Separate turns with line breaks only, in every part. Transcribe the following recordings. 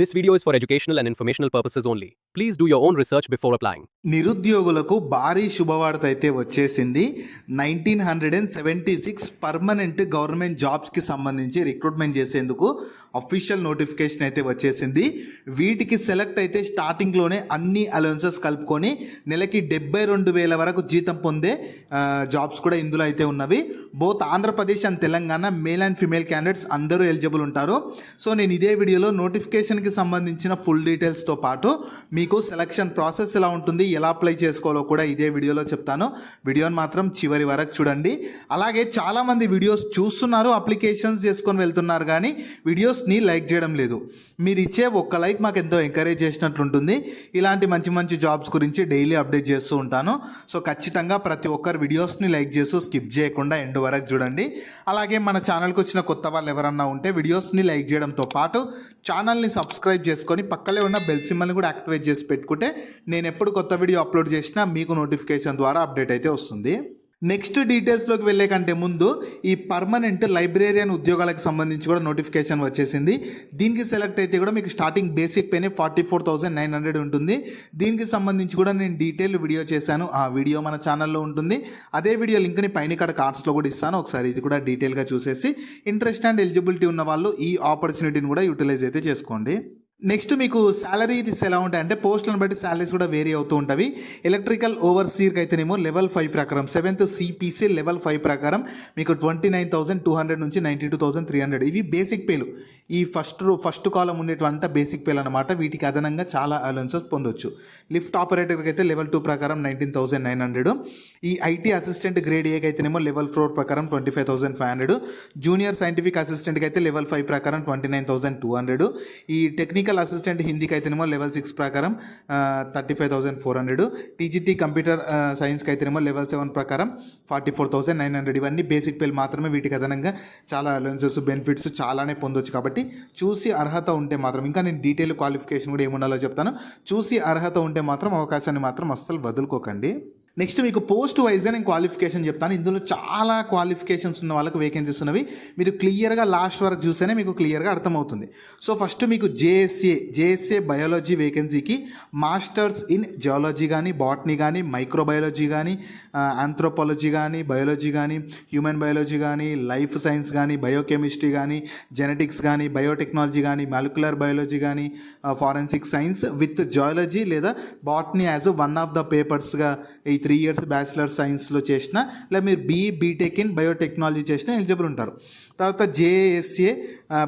This video is for educational and informational purposes only. Please do your own research before applying.
నిరుద్యోగులకు భారీ శుభవార్త అయితే వచ్చేసింది. 1976 permanent government జాబ్స్కి సంబంధించి రిక్రూట్మెంట్ చేసేందుకు అఫీషియల్ నోటిఫికేషన్ అయితే వచ్చేసింది. వీటికి సెలెక్ట్ అయితే స్టార్టింగ్లోనే అన్ని అలవెన్సెస్ కలుపుకొని నెలకి 72,000 వరకు జీతం పొందే జాబ్స్ కూడా ఇందులో అయితే ఉన్నవి. Both Andhra Pradesh and Telangana male and female candidates అందరూ ఎలిజిబుల్ ఉంటారు. సో నేను ఇదే వీడియోలో నోటిఫికేషన్కి సంబంధించిన ఫుల్ డీటెయిల్స్తో పాటు మీకు సెలక్షన్ ప్రాసెస్ ఎలా ఉంటుంది, ఎలా అప్లై చేసుకోవాలో కూడా ఇదే వీడియోలో చెప్తాను. వీడియోని మాత్రం చివరి వరకు చూడండి. అలాగే చాలామంది వీడియోస్ చూస్తున్నారు, అప్లికేషన్స్ చేసుకొని వెళ్తున్నారు, కానీ వీడియోస్ని లైక్ చేయడం లేదు. మీరు ఇచ్చే ఒక్క లైక్ మాకు ఎంతో ఎంకరేజ్ చేసినట్లుంటుంది. ఇలాంటి మంచి మంచి జాబ్స్ గురించి డైలీ అప్డేట్ చేస్తూ ఉంటాను. సో ఖచ్చితంగా ప్రతి ఒక్కరు వీడియోస్ని లైక్ చేస్తూ స్కిప్ చేయకుండా ఎండ్ వరకు చూడండి. అలాగే మన ఛానల్కి వచ్చిన కొత్త వాళ్ళు ఎవరన్నా ఉంటే వీడియోస్ని లైక్ చేయడంతో పాటు ఛానల్ని సబ్స్క్రైబ్ చేసుకొని పక్కనే ఉన్న బెల్ సింబల్ని కూడా యాక్టివేట్ చేసి పెట్టుకుంటే నేను ఎప్పుడు కొత్త వీడియో అప్లోడ్ చేసినా మీకు నోటిఫికేషన్ ద్వారా అప్డేట్ అయితే వస్తుంది. నెక్స్ట్ డీటెయిల్స్లోకి వెళ్ళే కంటే ముందు ఈ పర్మనెంట్ లైబ్రేరియన్ ఉద్యోగాలకు సంబంధించి కూడా నోటిఫికేషన్ వచ్చేసింది. దీనికి సెలెక్ట్ అయితే కూడా మీకు స్టార్టింగ్ బేసిక్ పేనే 44,900 ఉంటుంది. దీనికి సంబంధించి కూడా నేను డీటెయిల్ వీడియో చేశాను, ఆ వీడియో మన ఛానల్లో ఉంటుంది. అదే వీడియో లింక్ని పైన ఇక్కడ కార్డ్స్లో కూడా ఇస్తాను, ఒకసారి ఇది కూడా డీటెయిల్గా చూసేసి ఇంట్రెస్ట్ అండ్ ఎలిజిబిలిటీ ఉన్న వాళ్ళు ఈ ఆపర్చునిటీని కూడా యూటిలైజ్ అయితే చేసుకోండి. నెక్స్ట్ మీకు శాలరీస్ ఎలా ఉంటాయంటే పోస్టులను బట్టి శాలరీస్ కూడా వేరీ అవుతూ ఉంటాయి. ఎలక్ట్రికల్ ఓవర్సీర్కి అయితేనేమో లెవెల్ 5 ప్రకారం 7th CPC లెవెల్ 5 ప్రకారం మీకు 29,200 నుంచి 92,300 ఇవి బేసిక్ పేలు. ఈ ఫస్ట్ కాలం ఉండేటువంటి బేసిక్ పేలు అనమాట. వీటికి అదనంగా చాలా అలవెన్సెస్ పొందొచ్చు. లిఫ్ట్ ఆపరేటర్కి అయితే లెవెల్ 2 ప్రకారం 19,900. ఈ ఐటీ అసిస్టెంట్ గ్రేడ్ ఏకి అయితేనేమో లెవెల్ 4 ప్రకారం 25,500. జూనియర్ సైంటిఫిక్ అసిస్టెంట్కి అయితే లెవెల్ 5 ప్రకారం 29,200. ఈ టెక్నికల్ అసిస్టెంట్ హిందీకి అయితేనేమో లెవెల్ 6 ప్రకారం 35,400. టీజీటీ కంప్యూటర్ సైన్స్కి అయితేనేమో లెవెల్ 7 ప్రకారం 44,900. ఇవన్నీ బేసిక్ పేలు మాత్రమే. వీటికి అదనంగా చాలా అలవెన్సెస్ బెనిఫిట్స్ చాలానే పొందొచ్చు. కాబట్టి చూసి అర్హత ఉంటే మాత్రం, ఇంకా నేను డీటెయిల్ క్వాలిఫికేషన్ కూడా ఏముండాలో చెప్తాను, చూసి అర్హత ఉంటే మాత్రం అవకాశాన్ని మాత్రం అస్సలు వదులుకోకండి. నెక్స్ట్ మీకు పోస్ట్ వైజ్గా నేను క్వాలిఫికేషన్ చెప్తాను. ఇందులో చాలా క్వాలిఫికేషన్స్ ఉన్న వాళ్ళకి వేకెన్సీస్ ఉన్నవి. మీరు క్లియర్గా లాస్ట్ వరకు చూస్తేనే మీకు క్లియర్గా అర్థమవుతుంది. సో ఫస్ట్ మీకు జేఎస్ఏ బయాలజీ వేకెన్సీకి మాస్టర్స్ ఇన్ జియాలజీ కానీ, బాటనీ కానీ, మైక్రోబయాలజీ కానీ, ఆంథ్రోపాలజీ కానీ, బయాలజీ కానీ, హ్యూమన్ బయాలజీ కానీ, లైఫ్ సైన్స్ కానీ, బయోకెమిస్ట్రీ కానీ, జెనెటిక్స్ కానీ, బయోటెక్నాలజీ కానీ, మాలిక్యులర్ బయాలజీ కానీ, ఫారెన్సిక్ సైన్స్ విత్ జియాలజీ లేదా botany as one of the పేపర్స్గా ఈ 3 years బ్యాచిలర్ సైన్స్లో చేసిన, లేదా మీరు బీటెక్ ఇన్ బయోటెక్నాలజీ చేసిన ఎలిజిబుల్ ఉంటారు. తర్వాత జేఎస్ఏ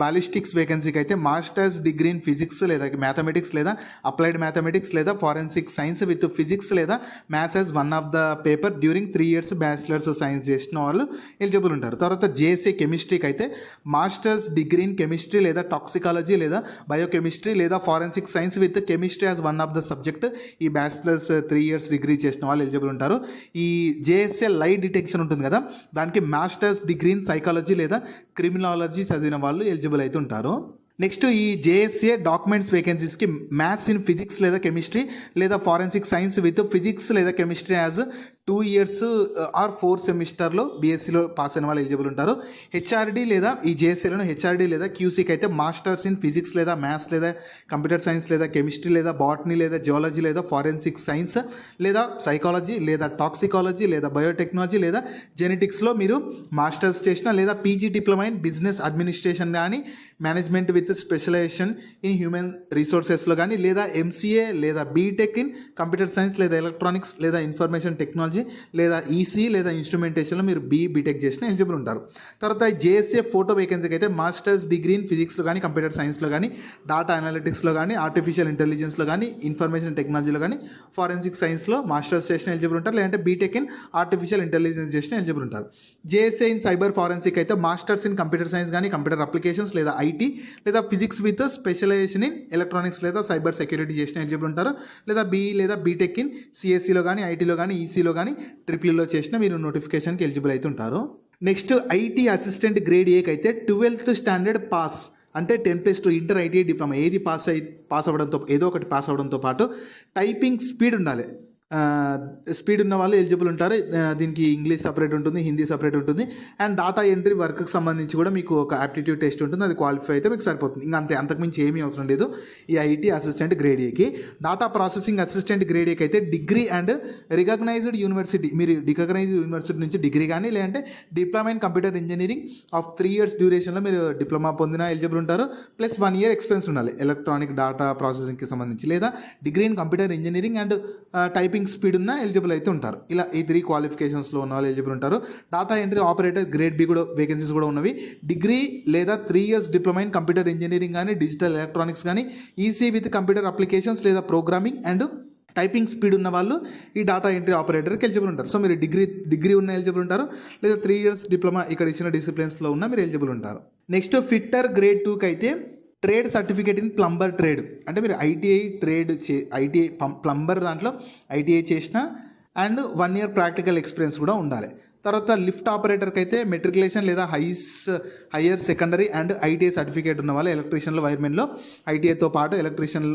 బాలిస్టిక్స్ వేకెన్సీకి అయితే మాస్టర్స్ డిగ్రీ ఇన్ ఫిజిక్స్ లేదా మ్యాథమెటిక్స్ లేదా అప్లైడ్ మ్యాథమెటిక్స్ లేదా ఫారెన్సిక్ సైన్స్ విత్ ఫిజిక్స్ లేదా maths as one of the paper during 3 years bachelors science చేసిన వాళ్ళు ఎలిజిబుల్ ఉంటారు. తర్వాత జేఎస్ఏ కెమిస్ట్రీకి అయితే మాస్టర్స్ డిగ్రీ ఇన్ కెమిస్ట్రీ లేదా టాక్సికాలజీ లేదా బయోకెమిస్ట్రీ లేదా forensic science with chemistry as one of the subject ఈ బ్యాచిలర్స్ 3 years డిగ్రీ చేసిన వాళ్ళు ఎలిజిబుల్ ఉంటారు. ఈ జేఎస్ఏ లై డిటెక్షన్ ఉంటుంది కదా, దానికి మాస్టర్స్ డిగ్రీ ఇన్ సైకాలజీ లేదా క్రిమినాలజీ చదివిన వాళ్ళు ఎలిజిబుల్ అయితే ఉంటారు. నెక్స్ట్ ఈ జేఎస్ఏ డాక్యుమెంట్స్ వేకెన్సీస్కి మ్యాథ్స్ ఇన్ ఫిజిక్స్ లేదా కెమిస్ట్రీ లేదా ఫారెన్సిక్ సైన్స్ విత్ ఫిజిక్స్ లేదా కెమిస్ట్రీ యాజ్ 2 years ఆర్ 4 సెమిస్టర్లో బీఎస్సీలో పాస్ అయిన వాళ్ళు ఎలిజిబుల్ ఉంటారు. హెచ్ఆర్డీ లేదా ఈ జేఎస్ఏలను హెచ్ఆర్డీ లేదా క్యూసీకి అయితే మాస్టర్స్ ఇన్ ఫిజిక్స్ లేదా మ్యాథ్స్ లేదా కంప్యూటర్ సైన్స్ లేదా కెమిస్ట్రీ లేదా బాటనీ లేదా జియాలజీ లేదా ఫారెన్సిక్ సైన్స్ లేదా సైకాలజీ లేదా టాక్సికాలజీ లేదా బయోటెక్నాలజీ లేదా జెనెటిక్స్లో మీరు మాస్టర్స్ చేసిన లేదా PG diploma in business administration కానీ, management with specialization in human రిసోర్సెస్లో కానీ, లేదా ఎంసీఏ లేదా బీటెక్ ఇన్ కంప్యూటర్ సైన్స్ లేదా ఎలక్ట్రానిక్స్ లేదా ఇన్ఫర్మేషన్ టెక్నాలజీ లేదా ఈసీ లేదా ఇన్స్ట్రుమెంటేషన్లో మీరు బీటెక్ చేసిన ఎలిజిబుల్ ఉంటారు. తర్వాత జేఎస్ఏ ఫోటో వేకెన్సీకి అయితే మాస్టర్స్ డిగ్రీ ఇన్ ఫిజిక్స్లో కానీ, కంప్యూటర్ సైన్స్లో కానీ, డాటా అనలిటిక్స్లో కానీ, ఆర్టిఫిషియల్ ఇంటెలిజెన్స్లో కానీ, ఇన్ఫర్మేషన్ టెక్నాలజీలో కానీ, ఫారెన్సిక్ సైన్స్లో మాస్టర్స్ చేసిన ఎలిజిబుల్ ఉంటారు. లేదంటే బీటెక్ ఇన్ ఆర్టిఫిషియల్ ఇంటెలిజెన్స్ చేసిన ఎలిజిబుల్ ఉంటారు. జేఎస్ఏ ఇన్ సైబర్ ఫారెన్సిక్ అయితే మాస్టర్స్ ఇన్ కంప్యూటర్ సైన్స్ కానీ, కంప్యూటర్ అప్లికేషన్స్ లేదా ఐటీ లేదా physics with specialization in electronics లేదా సైబర్ సెక్యూరిటీ చేసిన ఎలిజిబుల్ ఉంటారు. లేదా లేదా బీటెక్ ఇన్ సిఎస్సిలో కానీ, ఐటీలో కానీ, ఈసీలో కానీ, ట్రిపుల్లో చేసిన మీరు నోటిఫికేషన్కి ఎలిజిబుల్ అయితే ఉంటారు. నెక్స్ట్ ఐటీ అసిస్టెంట్ గ్రేడ్ ఏకి అయితే 12th స్టాండర్డ్ పాస్ అంటే 10+2 ఇంటర్ ఐటీఐ డిప్లొమా ఏది పాస్ అవ్వడంతో ఏదో ఒకటి పాస్ అవ్వడంతో పాటు టైపింగ్ స్పీడ్ ఉండాలి. స్పీడ్ ఉన్న వాళ్ళు ఎలిజిబుల్ ఉంటారు. దీనికి ఇంగ్లీష్ సపరేట్ ఉంటుంది, హిందీ సపరేట్ ఉంటుంది. అండ్ డాటా ఎంట్రీ వర్క్కి సంబంధించి కూడా మీకు ఒక యాప్టిట్యూడ్ టెస్ట్ ఉంటుంది, అది క్వాలిఫై అయితే మీకు సరిపోతుంది. ఇంకా అంతే, అంతకుమించి ఏమీ అవసరం లేదు ఈ ఐటీ అసిస్టెంట్ గ్రేడ్ ఏకి. డాటా ప్రాసెసింగ్ అసిస్టెంట్ గ్రేడ్ ఏకి అయితే డిగ్రీ అండ్ రికగ్నైజ్డ్ యూనివర్సిటీ, మీరు రికగ్నైజ్డ్ యూనివర్సిటీ నుంచి డిగ్రీ కానీ లేదంటే diploma in computer engineering of 3 years డ్యూరేషన్లో మీరు డిప్లొమా పొందిన ఎలిజిబుల్ ఉంటారు. ప్లస్ 1 year ఎక్స్పీరియన్స్ ఉండాలి ఎలక్ట్రానిక్ డేటా ప్రాసెసింగ్కి సంబంధించి, లేదా degree in computer engineering and typing speed ఉన్న ఎలిజిబుల్ అయితే ఉంటారు. ఇలా ఈ 3 క్వాలిఫికేషన్స్లో ఉన్న వాళ్ళు ఎలిజిబుల్ ఉంటారు. Data entry operator grade B కూడా వేకెన్సీస్ కూడా ఉన్నవి. డిగ్రీ లేదా 3 years diploma in computer engineering కానీ డిజిటల్ ఎలక్ట్రానిక్స్ కానీ ఈసీ విత్ కంప్యూటర్ అప్లికేషన్స్ లేదా ప్రోగ్రామింగ్ అండ్ టైపింగ్ స్పీడ్ ఉన్న వాళ్ళు ఈ డాటా ఎంట్రీ ఆపరేటర్కి ఎలిజిబుల్ ఉంటారు. సో మీరు డిగ్రీ ఉన్న ఎలిజిబుల్ ఉంటారు, లేదా 3 years డిప్లొమా ఇక్కడ ఇచ్చిన డిసిప్లిన్స్లో ఉన్న మీరు ఎలిజిబుల్ ఉంటారు. నెక్స్ట్ ఫిట్టర్ గ్రేడ్ 2కి అయితే trade certificate in plumber trade, అంటే మీరు ఐటీఐ ప్లంబర్ దాంట్లో ఐటీఐ చేసిన అండ్ 1 year ప్రాక్టికల్ ఎక్స్పీరియన్స్ కూడా ఉండాలి. తర్వాత లిఫ్ట్ ఆపరేటర్కి అయితే మెట్రికులేషన్ లేదా higher secondary and ITI certificate ఉన్న వాళ్ళు ఎలక్ట్రీషియన్లో వైర్మెన్లో ఐటీఐతో పాటు ఎలక్ట్రీషియన్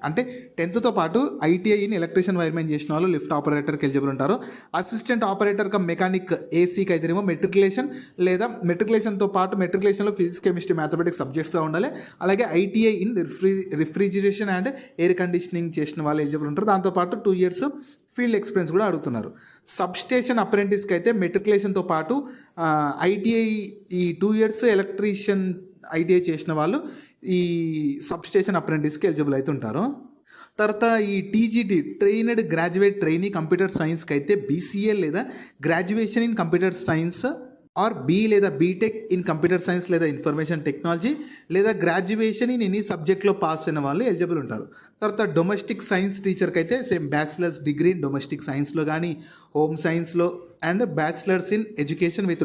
అంటే 10th పాటు ఐటీఐ ఇన్ ఎలక్ట్రీషియన్ వైర్మెన్ చేసిన వాళ్ళు లిఫ్ట్ ఆపరేటర్కి ఎలిజిబుల్ ఉంటారు. అసిస్టెంట్ ఆపరేటర్ కమ్ మెకానిక్ ఏసీకి అయితేనేమో మెట్రికులేషన్ లేదా మెట్రికులేషన్తో పాటు మెట్రికులేషన్లో ఫిజిక్స్ కెమిస్ట్రీ మ్యాథమెటిక్స్ సబ్జెక్ట్స్గా ఉండాలి. అలాగే ITI in refrigeration and air conditioning చేసిన వాళ్ళు ఎలిజిబుల్ ఉంటారు. దాంతోపాటు 2 years ఫీల్డ్ ఎక్స్పీరియన్స్ కూడా అడుగుతున్నారు. సబ్స్టేషన్ అప్రెంటిస్కి అయితే మెట్రికులేషన్తో పాటు ఐటీఐ ఈ 2 years ఎలక్ట్రీషియన్ ఐటీఐ చేసిన వాళ్ళు ఈ సబ్స్టేషన్ అప్రెంటిస్కి ఎలిజిబుల్ అయితే ఉంటారు. తర్వాత ఈ TGT trained graduate trainee computer సైన్స్కి అయితే బీసీఏ లేదా graduation in computer science or B లేదా బీటెక్ ఇన్ కంప్యూటర్ సైన్స్ లేదా ఇన్ఫర్మేషన్ టెక్నాలజీ లేదా గ్రాడ్యుయేషన్ ఇన్ ఎనీ సబ్జెక్ట్లో పాస్ అయిన వాళ్ళు ఎలిజిబుల్ ఉంటారు. తర్వాత డొమెస్టిక్ సైన్స్ టీచర్కి అయితే same bachelors degree in domestic సైన్స్లో కానీ హోమ్ సైన్స్లో and bachelors in education with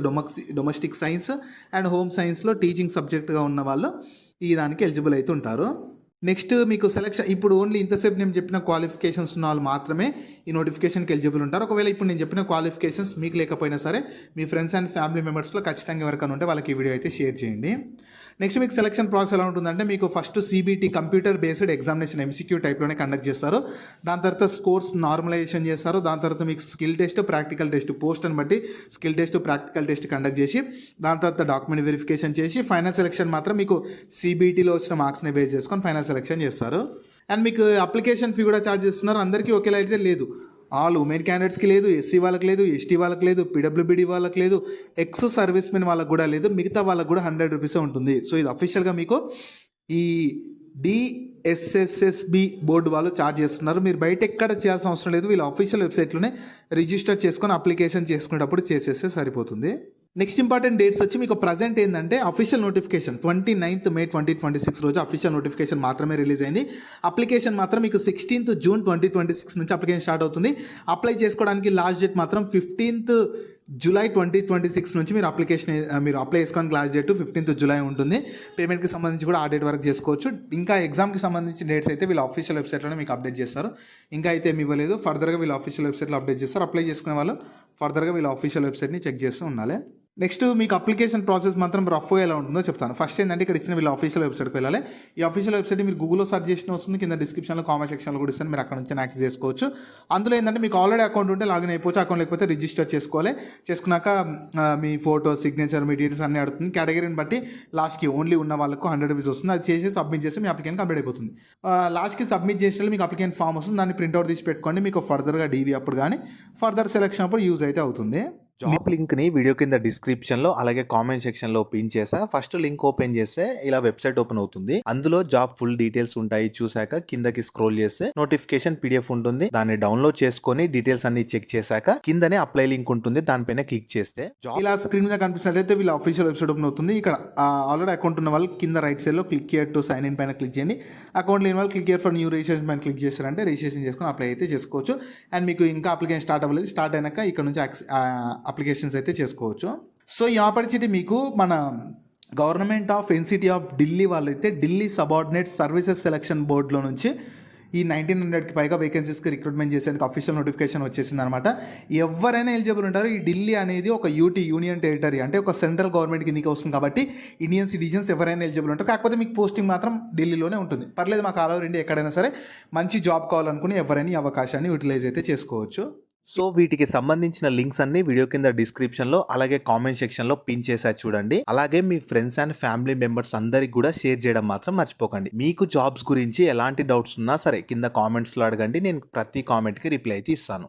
domestic science and home సైన్స్లో టీచింగ్ సబ్జెక్ట్గా ఉన్న వాళ్ళు ఈ దానికి ఎలిజిబుల్ అయితే ఉంటారు. నెక్స్ట్ మీకు సెలక్షన్, ఇప్పుడు ఓన్లీ ఇంతసేపు నేను చెప్పిన క్వాలిఫికేషన్స్ ఉన్న వాళ్ళు మాత్రమే ఈ నోటిఫికేషన్కి ఎలిజిబుల్ ఉంటారు. ఒకవేళ ఇప్పుడు నేను చెప్పిన క్వాలిఫికేషన్స్ మీకు లేకపోయినా సరే మీ ఫ్రెండ్స్ అండ్ ఫ్యామిలీ మెంబర్స్లో ఖచ్చితంగా ఎవరికైనా ఉంటే వాళ్ళకి ఈ వీడియో అయితే షేర్ చేయండి. నెక్స్ట్ మీకు సెలక్షన్ ప్రాసెస్ ఎలా ఉంటుందంటే మీకు first CBT computer based examination MCQ టైప్లోనే కండక్ట్ చేస్తారు. దాని తర్వాత స్కోర్స్ నార్మలైజేషన్ చేస్తారు. దాని తర్వాత మీకు స్కిల్ టెస్ట్ ప్రాక్టికల్ టెస్ట్ పోస్ట్ని బట్టి skill test practical test conduct చేసి దాని తర్వాత డాక్యుమెంట్ వెరిఫికేషన్ చేసి ఫైనల్ సెలక్షన్ మాత్రం మీకు సిబిటీలో వచ్చిన మార్క్స్ని బేస్ చేసుకొని ఫైనల్ సెలక్షన్ చేస్తారు. అండ్ మీకు అప్లికేషన్ ఫీ కూడా ఛార్జ్ చేస్తున్నారు. అందరికీ ఒకేలా అయితే లేదు, ఆల్ ఉమెన్ క్యాండిడేట్స్కి లేదు, ఎస్సీ వాళ్ళకి లేదు, ఎస్టీ వాళ్ళకి లేదు, పీడబ్ల్యూబీడీ వాళ్ళకి లేదు, ఎక్స్ సర్వీస్ మెన్ వాళ్ళకి కూడా లేదు, మిగతా వాళ్ళకి కూడా 100 rupees ఉంటుంది. సో ఇది అఫీషియల్గా మీకు ఈ డిఎస్ఎస్ఎస్బి బోర్డు వాళ్ళు ఛార్జ్ చేస్తున్నారు. మీరు బయట ఎక్కడ చేయాల్సిన అవసరం లేదు, వీళ్ళ అఫీషియల్ వెబ్సైట్లోనే రిజిస్టర్ చేసుకొని అప్లికేషన్ చేసుకునేటప్పుడు చేసేస్తే సరిపోతుంది. నెక్స్ట్ ఇంపార్టెంట్ డేట్స్ వచ్చి మీకు ప్రజెంట్ ఏంటంటే అఫీషియల్ నోటిఫికేషన్ 29th May 2026 రోజు అఫీషియల్ నోటిఫికేషన్ మాత్రమే రిలీజ్ అయింది. అప్లికేషన్ మాత్రం మీకు 16th June 2026 నుంచి అప్లికేషన్ స్టార్ట్ అవుతుంది. అప్లై చేసుకోవడానికి లాస్ట్ డేట్ మాత్రం 15th July 2026 నుంచి మీరు అప్లై చేసుకోవడానికి లాస్ట్ డేట్ 15th July ఉంటుంది. పేమెంట్కి సంబంధించి కూడా ఆ డేట్ వరకు చేసుకోవచ్చు. ఇంకా ఎగ్జామ్కి సంబంధించిన డేట్స్ అయితే వీళ్ళ అఫీషియల్ వెబ్సైట్లోనే మీకు అప్డేట్ చేస్తారు. ఇంకా అయితే ఏమి ఇవ్వలేదు, ఫర్దర్గా వీళ్ళ అఫీషియల్ వెబ్సైట్లో అప్డేట్ చేస్తారు. అప్లై చేసుకునే వాళ్ళు ఫర్దర్గా వీళ్ళ అఫీషియల్ వెబ్సైట్ని చెక్ చేస్తూ ఉండాలి. నెక్స్ట్ మీకు అప్లికేషన్ ప్రాసెస్ మాత్రం రఫ్గా ఎలా ఉంటుందో చెప్తాను. ఫస్ట్ ఏంటంటే ఇక్కడ ఇచ్చిన వీళ్ళ అఫీషియల్ వెబ్సైట్కి వెళ్ళాలి. ఈ అఫీషియల్ వెబ్సైట్ మీరు గూగుల్లో సర్చ్ చేసిన వస్తుంది, కింద డిస్క్రిప్షన్లో కామెంట్ సెక్షన్లో కూడా ఇస్తాను, మీరు అక్కడ నుంచి యాక్సెస్ చేసుకోవచ్చు. అందులో ఏంటంటే మీకు ఆల్రెడీ అకౌంట్ ఉంటే లాగిన్ అయిపోవచ్చు, అకౌంట్ లేకపోతే రిజిస్టర్ చేసుకోవాలి. చేసుకున్నాక మీ ఫోటో సిగ్నేచర్ మీ డీటెయిల్స్ అన్నీ అడుగుతుంది. కేటగిరీని బట్టి లాస్ట్కి ఓన్లీ ఉన్న వాళ్ళకు 100 rupees వస్తుంది. అది చేసి సబ్మిట్ చేసి మీ అప్లికేషన్ కంప్లీట్ అయిపోతుంది. లాస్ట్కి సబ్మిట్ చేసిన మీకు అప్లికేషన్ ఫామ్ వస్తుంది, దాన్ని ప్రింట్అవుట్ తీసి పెట్టుకోండి. మీకు ఫర్దర్గా డీవీ అప్పుడు కానీ ఫర్దర్ సెలక్షన్ అప్పుడు యూజ్ అయితే అవుతుంది.
జాబ్ లింక్ని వీడియో కింద డిస్క్రిప్షన్లో అలాగే కామెంట్ సెక్షన్లో పిన్ చేసా. ఫస్ట్ లింక్ ఓపెన్ చేస్తే ఇలా వెబ్సైట్ ఓపెన్ అవుతుంది. అందులో జాబ్ ఫుల్ డీటెయిల్స్ ఉంటాయి. చూసాక కిందకి స్క్రోల్ చేస్తే నోటిఫికేషన్ PDF ఉంటుంది. దాన్ని డౌన్లోడ్ చేసుకొని డీటెయిల్స్ అన్ని చెక్ చేశాక కిందనే అప్లై లింక్ ఉంటుంది, దానిపైన క్లిక్ చేస్తే
ఇలా స్క్రీన్ మీద కనిపిస్తున్నట్లయితే వీళ్ళ అఫీషియల్ వెబ్సైట్ ఓపెన్ అవుతుంది. ఇక్కడ ఆల్రెడీ అకౌంట్ ఉన్న వాళ్ళు కింద రైట్ సైడ్లో click here to sign in పైన క్లిక్ చేయండి. అకౌంట్ లేని వాళ్ళు click here for new registration పైన క్లిక్ చేస్తారంటే రిజిస్ట్రేషన్ చేసుకొని అప్లై అయితే చేసుకోవచ్చు. అండ్ మీకు ఇంకా అప్లికేషన్ స్టార్ట్ అవ్వలేదు, స్టార్ట్ అయినాక ఇక్కడ నుంచి అప్లికేషన్స్ అయితే చేసుకోవచ్చు. సో ఈ ఆపర్చునిటీ మీకు మన government of NCT of Delhi వాళ్ళైతే ఢిల్లీ సబార్డినేట్ సర్వీసెస్ సెలక్షన్ బోర్డులో నుంచి ఈ 1900కి పైగా వేకెన్సీస్కి రిక్రూట్మెంట్ చేసేందుకు అఫీషియల్ నోటిఫికేషన్ వచ్చేసింది అనమాట. ఎవరైనా ఎలిజిబుల్ ఉంటారు. ఈ ఢిల్లీ అనేది ఒక యూనియన్ టెరిటరీ, అంటే ఒక సెంట్రల్ గవర్నమెంట్ కిందకి వస్తుంది కాబట్టి ఇండియన్ సిటిజన్స్ ఎవరైనా ఎలిజిబుల్ ఉంటారు. కాకపోతే మీకు పోస్టింగ్ మాత్రం ఢిల్లీలోనే ఉంటుంది. పర్లేదు, మాకు ఆల్ ఓవర్ ఇండియా ఎక్కడైనా సరే మంచి జాబ్ కావాలనుకుని ఎవరైనా ఈ అవకాశాన్ని యూటిలైజ్ అయితే చేసుకోవచ్చు.
సో వీటికి సంబంధించిన లింక్స్ అన్ని వీడియో కింద డిస్క్రిప్షన్ లో అలాగే కామెంట్ సెక్షన్ లో పిన్ చేసా చూడండి. అలాగే మీ ఫ్రెండ్స్ అండ్ ఫ్యామిలీ మెంబర్స్ అందరికి కూడా షేర్ చేయడం మాత్రం మర్చిపోకండి. మీకు జాబ్స్ గురించి ఎలాంటి డౌట్స్ ఉన్నా సరే కింద కామెంట్స్ లో అడగండి, నేను ప్రతి కామెంట్ కి రిప్లై అయితే ఇస్తాను.